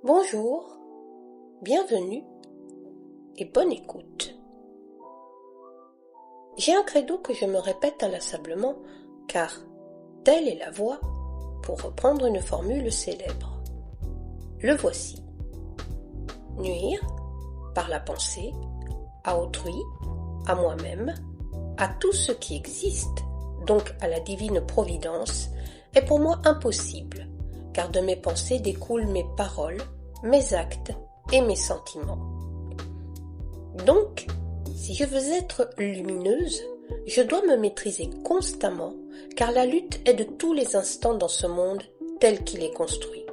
Bonjour, bienvenue et bonne écoute. J'ai un credo que je me répète inlassablement car telle est la voie, pour reprendre une formule célèbre. Le voici. Nuire, par la pensée, à autrui, à moi-même, à tout ce qui existe, donc à la divine providence, est pour moi impossible, car de mes pensées découlent mes paroles, mes actes et mes sentiments. Donc, si je veux être lumineuse, je dois me maîtriser constamment, car la lutte est de tous les instants dans ce monde tel qu'il est construit.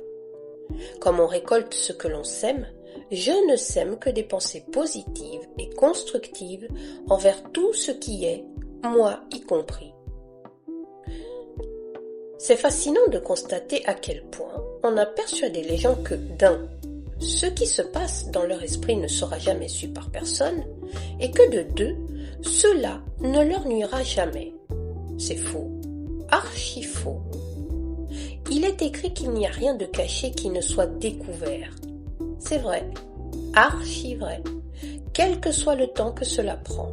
Comme on récolte ce que l'on sème, je ne sème que des pensées positives et constructives envers tout ce qui est, moi y compris. C'est fascinant de constater à quel point on a persuadé les gens que ce qui se passe dans leur esprit ne sera jamais su par personne, et que de deux, cela ne leur nuira jamais. C'est faux, archi faux. Il est écrit qu'il n'y a rien de caché qui ne soit découvert. C'est vrai, archi vrai, quel que soit le temps que cela prend.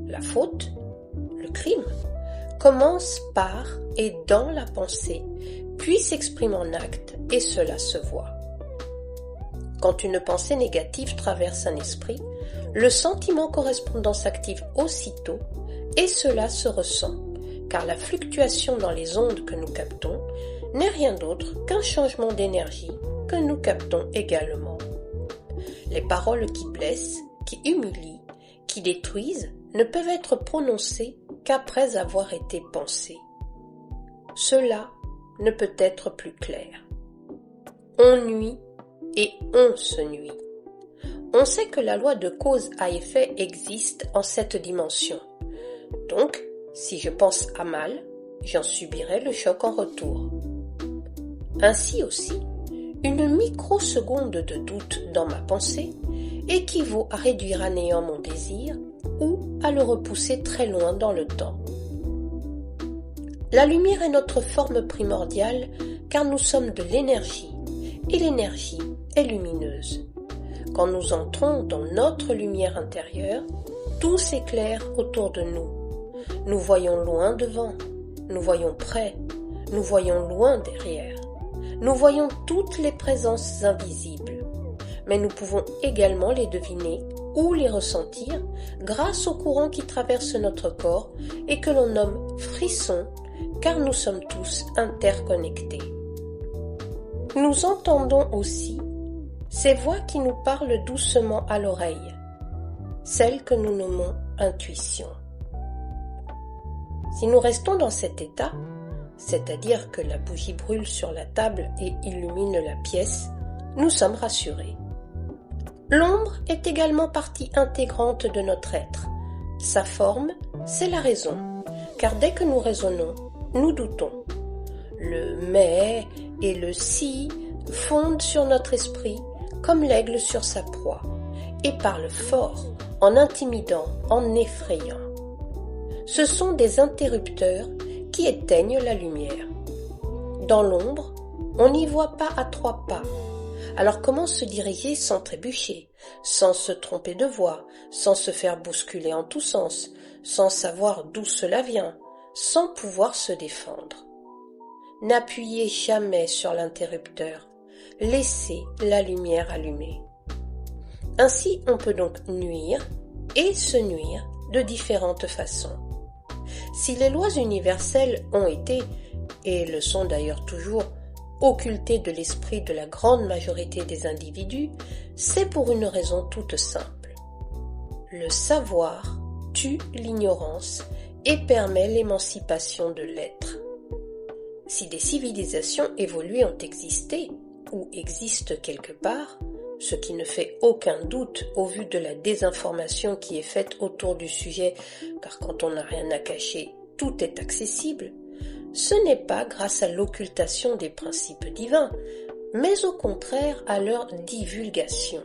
La faute, le crime, commence par et dans la pensée, puis s'exprime en acte, et cela se voit. Quand une pensée négative traverse un esprit, le sentiment correspondant s'active aussitôt, et cela se ressent, car la fluctuation dans les ondes que nous captons n'est rien d'autre qu'un changement d'énergie que nous captons également. Les paroles qui blessent, qui humilient, qui détruisent ne peuvent être prononcées qu'après avoir été pensées. Cela ne peut être plus clair. On nuit et on se nuit. On sait que la loi de cause à effet existe en cette dimension. Donc, si je pense à mal, j'en subirai le choc en retour. Ainsi aussi, une microseconde de doute dans ma pensée équivaut à réduire à néant mon désir ou à le repousser très loin dans le temps. La lumière est notre forme primordiale car nous sommes de l'énergie et l'énergie est lumineuse. Quand nous entrons dans notre lumière intérieure, tout s'éclaire autour de nous. Nous voyons loin devant, nous voyons près, nous voyons loin derrière. Nous voyons toutes les présences invisibles, mais nous pouvons également les deviner ou les ressentir grâce au courant qui traverse notre corps et que l'on nomme frisson, car nous sommes tous interconnectés. Nous entendons aussi ces voix qui nous parlent doucement à l'oreille, celles que nous nommons intuition. Si nous restons dans cet état, c'est-à-dire que la bougie brûle sur la table et illumine la pièce, nous sommes rassurés. L'ombre est également partie intégrante de notre être. Sa forme, c'est la raison, car dès que nous raisonnons, nous doutons. Le mais et le si fondent sur notre esprit comme l'aigle sur sa proie et parlent fort, en intimidant, en effrayant. Ce sont des interrupteurs qui éteignent la lumière. Dans l'ombre, on n'y voit pas à 3 pas. Alors comment se diriger sans trébucher, sans se tromper de voie, sans se faire bousculer en tous sens, sans savoir d'où cela vient, sans pouvoir se défendre? N'appuyez jamais sur l'interrupteur, laissez la lumière allumée. Ainsi, on peut donc nuire et se nuire de différentes façons. Si les lois universelles ont été, et le sont d'ailleurs toujours, occultées de l'esprit de la grande majorité des individus, c'est pour une raison toute simple. Le savoir tue l'ignorance et permet l'émancipation de l'être. Si des civilisations évoluées ont existé, ou existent quelque part, ce qui ne fait aucun doute au vu de la désinformation qui est faite autour du sujet, car quand on n'a rien à cacher, tout est accessible, ce n'est pas grâce à l'occultation des principes divins, mais au contraire à leur divulgation,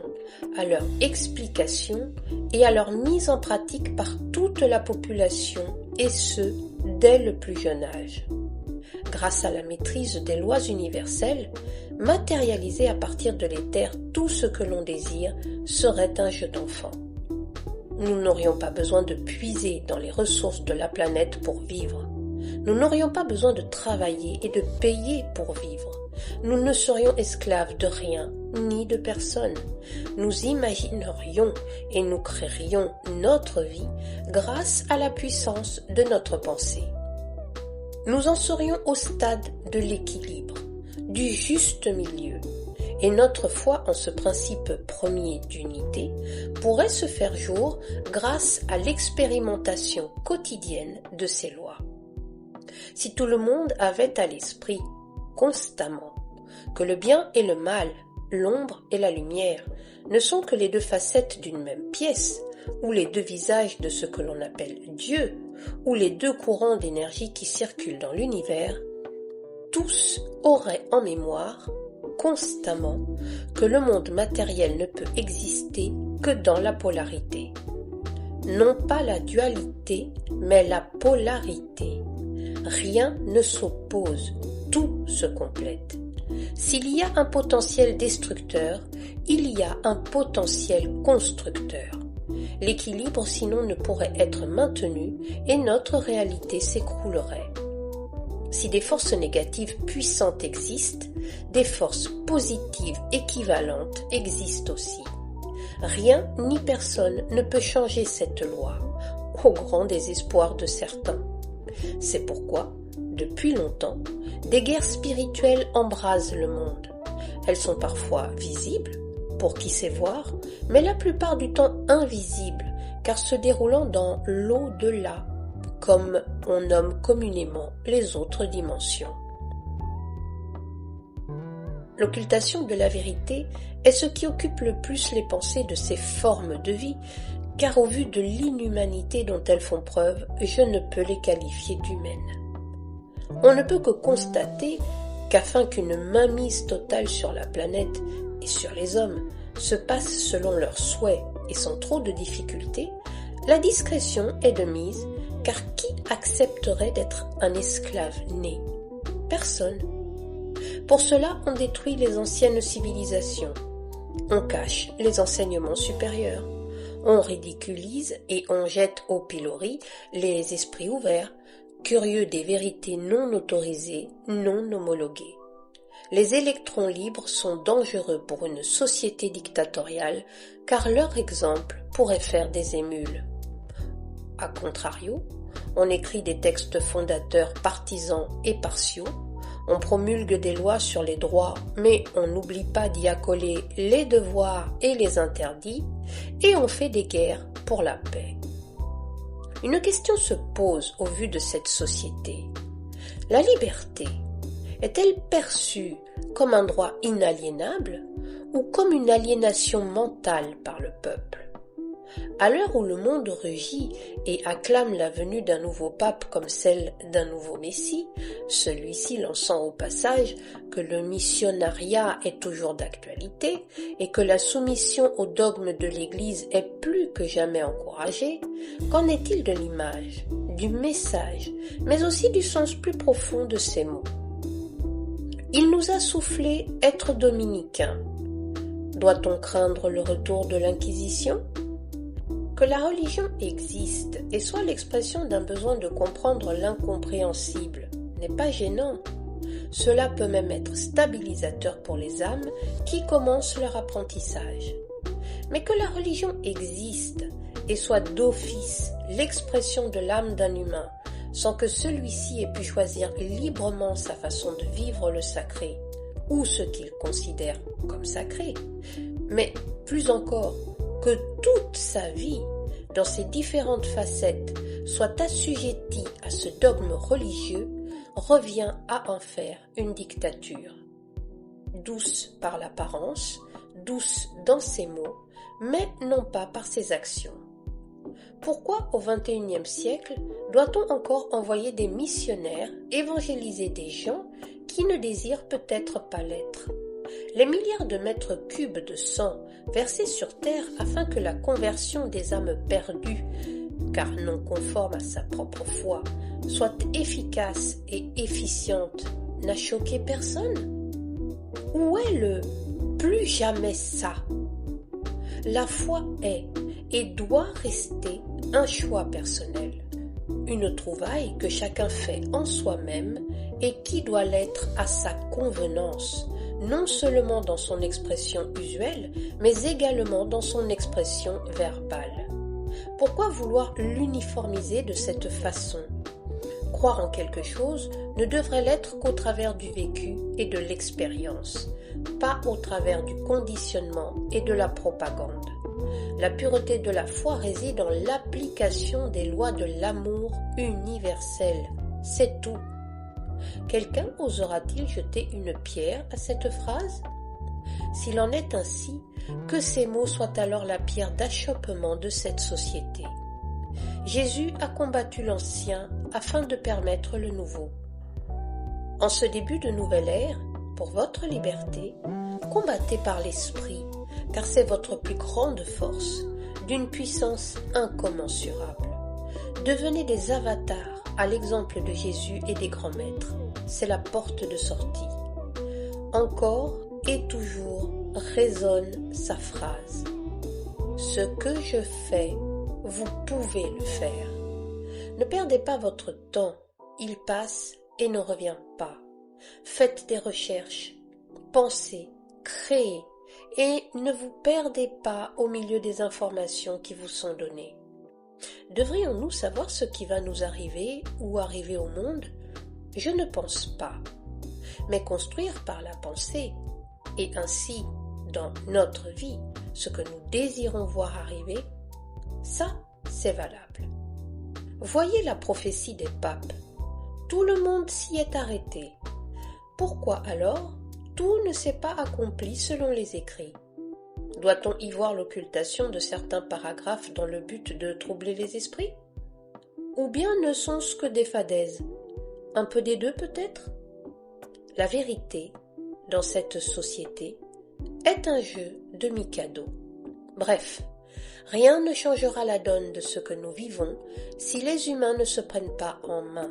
à leur explication et à leur mise en pratique par toute la population, et ce, dès le plus jeune âge. grâce à la maîtrise des lois universelles, matérialiser à partir de l'éther tout ce que l'on désire serait un jeu d'enfant. Nous n'aurions pas besoin de puiser dans les ressources de la planète pour vivre. Nous n'aurions pas besoin de travailler et de payer pour vivre. Nous ne serions esclaves de rien ni de personne. Nous imaginerions et nous créerions notre vie grâce à la puissance de notre pensée. Nous en serions au stade de l'équilibre, du juste milieu, et notre foi en ce principe premier d'unité pourrait se faire jour grâce à l'expérimentation quotidienne de ces lois. Si tout le monde avait à l'esprit, constamment, que le bien et le mal, l'ombre et la lumière, ne sont que les deux facettes d'une même pièce, ou les deux visages de ce que l'on appelle Dieu, ou les deux courants d'énergie qui circulent dans l'univers, tous auraient en mémoire, constamment, que le monde matériel ne peut exister que dans la polarité. Non pas la dualité, mais la polarité. Rien ne s'oppose, tout se complète. S'il y a un potentiel destructeur, il y a un potentiel constructeur. L'équilibre sinon ne pourrait être maintenu et notre réalité s'écroulerait. Si des forces négatives puissantes existent, des forces positives équivalentes existent aussi. Rien ni personne ne peut changer cette loi, au grand désespoir de certains. C'est pourquoi, depuis longtemps, des guerres spirituelles embrasent le monde. Elles sont parfois visibles, pour qui sait voir, mais la plupart du temps invisibles, car se déroulant dans l'au-delà, comme on nomme communément les autres dimensions. L'occultation de la vérité est ce qui occupe le plus les pensées de ces formes de vie, car au vu de l'inhumanité dont elles font preuve, je ne peux les qualifier d'humaines. On ne peut que constater qu'afin qu'une mainmise totale sur la planète et sur les hommes se passe selon leurs souhaits et sans trop de difficultés, la discrétion est de mise, car qui accepterait d'être un esclave né? Personne. Pour cela, on détruit les anciennes civilisations, on cache les enseignements supérieurs, on ridiculise et on jette au pilori les esprits ouverts, curieux des vérités non autorisées, non homologuées. Les électrons libres sont dangereux pour une société dictatoriale, car leur exemple pourrait faire des émules. A contrario, on écrit des textes fondateurs partisans et partiaux, on promulgue des lois sur les droits, mais on n'oublie pas d'y accoler les devoirs et les interdits, et on fait des guerres pour la paix. Une question se pose au vu de cette société. La liberté est-elle perçue comme un droit inaliénable ou comme une aliénation mentale par le peuple? À l'heure où le monde rugit et acclame la venue d'un nouveau pape comme celle d'un nouveau messie, celui-ci lançant au passage que le missionnariat est toujours d'actualité et que la soumission aux dogmes de l'Église est plus que jamais encouragée, qu'en est-il de l'image, du message, mais aussi du sens plus profond de ces mots? Il nous a soufflé être dominicain. Doit-on craindre le retour de l'Inquisition? Que la religion existe et soit l'expression d'un besoin de comprendre l'incompréhensible n'est pas gênant. Cela peut même être stabilisateur pour les âmes qui commencent leur apprentissage. Mais que la religion existe et soit d'office l'expression de l'âme d'un humain, sans que celui-ci ait pu choisir librement sa façon de vivre le sacré, ou ce qu'il considère comme sacré, mais plus encore, que toute sa vie, dans ses différentes facettes, soit assujettie à ce dogme religieux, revient à en faire une dictature. Douce par l'apparence, douce dans ses mots, mais non pas par ses actions. Pourquoi au XXIe siècle doit-on encore envoyer des missionnaires évangéliser des gens qui ne désirent peut-être pas l'être? Les milliards de mètres cubes de sang versés sur terre afin que la conversion des âmes perdues car non conforme à sa propre foi, soit efficace et efficiente, n'a choqué personne? Où est le « plus jamais ça » ? La foi est et doit rester un choix personnel, une trouvaille que chacun fait en soi-même et qui doit l'être à sa convenance, non seulement dans son expression usuelle, mais également dans son expression verbale. Pourquoi vouloir l'uniformiser de cette façon ? Croire en quelque chose ne devrait l'être qu'au travers du vécu et de l'expérience, pas au travers du conditionnement et de la propagande. La pureté de la foi réside dans l'application des lois de l'amour universel. C'est tout. Quelqu'un osera-t-il jeter une pierre à cette phrase ? S'il en est ainsi, que ces mots soient alors la pierre d'achoppement de cette société. Jésus a combattu l'ancien afin de permettre le nouveau. En ce début de nouvelle ère, pour votre liberté, combattez par l'esprit, car c'est votre plus grande force, d'une puissance incommensurable. Devenez des avatars à l'exemple de Jésus et des grands maîtres. C'est la porte de sortie. Encore et toujours résonne sa phrase. Ce que je fais, vous pouvez le faire. Ne perdez pas votre temps, il passe et ne revient pas. Faites des recherches, pensez, créez et ne vous perdez pas au milieu des informations qui vous sont données. Devrions-nous savoir ce qui va nous arriver ou arriver au monde ? Je ne pense pas. Mais construire par la pensée, et ainsi, dans notre vie, ce que nous désirons voir arriver, ça, c'est valable. Voyez la prophétie des papes. Tout le monde s'y est arrêté. Pourquoi alors tout ne s'est pas accompli selon les écrits ? Doit-on y voir l'occultation de certains paragraphes dans le but de troubler les esprits ? Ou bien ne sont-ce que des fadaises ? Un peu des deux peut-être ? La vérité, dans cette société, est un jeu de Mikado. Bref, rien ne changera la donne de ce que nous vivons si les humains ne se prennent pas en main.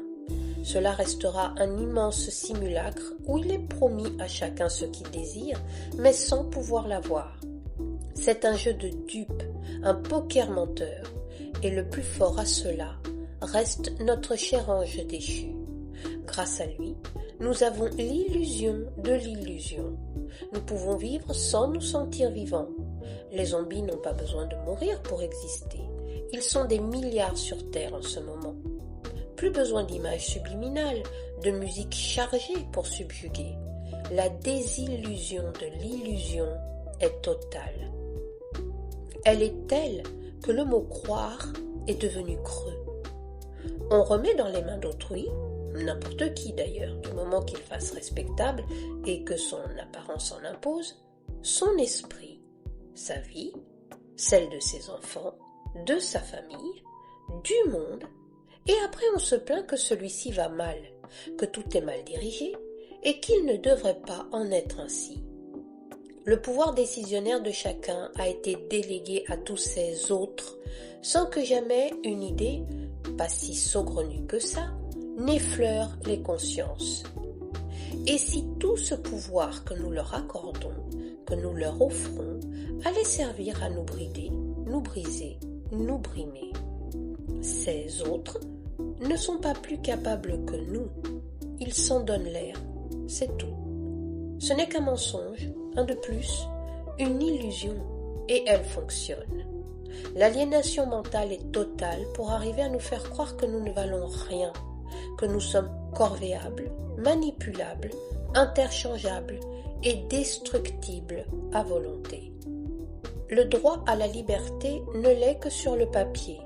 Cela restera un immense simulacre où il est promis à chacun ce qu'il désire, mais sans pouvoir l'avoir. C'est un jeu de dupes, un poker menteur, et le plus fort à cela reste notre cher ange déchu. Grâce à lui, nous avons l'illusion de l'illusion. Nous pouvons vivre sans nous sentir vivants. Les zombies n'ont pas besoin de mourir pour exister. Ils sont des milliards sur Terre en ce moment. Plus besoin d'images subliminales, de musique chargée pour subjuguer. La désillusion de l'illusion est totale. Elle est telle que le mot croire est devenu creux. On remet dans les mains d'autrui, n'importe qui d'ailleurs, du moment qu'il fasse respectable et que son apparence en impose, son esprit, sa vie, celle de ses enfants, de sa famille, du monde, et après on se plaint que celui-ci va mal, que tout est mal dirigé et qu'il ne devrait pas en être ainsi. Le pouvoir décisionnaire de chacun a été délégué à tous ces autres sans que jamais une idée, pas si saugrenue que ça, n'effleure les consciences. Et si tout ce pouvoir que nous leur accordons, que nous leur offrons, allait servir à nous brider, nous briser, nous brimer. Ces autres ne sont pas plus capables que nous. Ils s'en donnent l'air, c'est tout. Ce n'est qu'un mensonge, un de plus, une illusion, et elle fonctionne. L'aliénation mentale est totale pour arriver à nous faire croire que nous ne valons rien, que nous sommes corvéables, manipulables, interchangeables et destructibles à volonté. Le droit à la liberté ne l'est que sur le papier.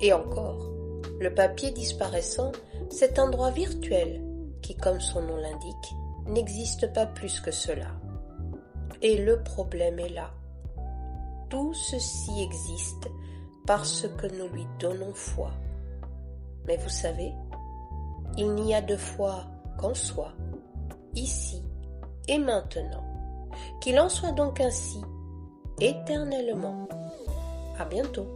Et encore, le papier disparaissant, c'est un droit virtuel qui, comme son nom l'indique, n'existe pas plus que cela. Et le problème est là. Tout ceci existe parce que nous lui donnons foi. Mais vous savez, il n'y a de foi qu'en soi, ici et maintenant. Qu'il en soit donc ainsi, éternellement. À bientôt.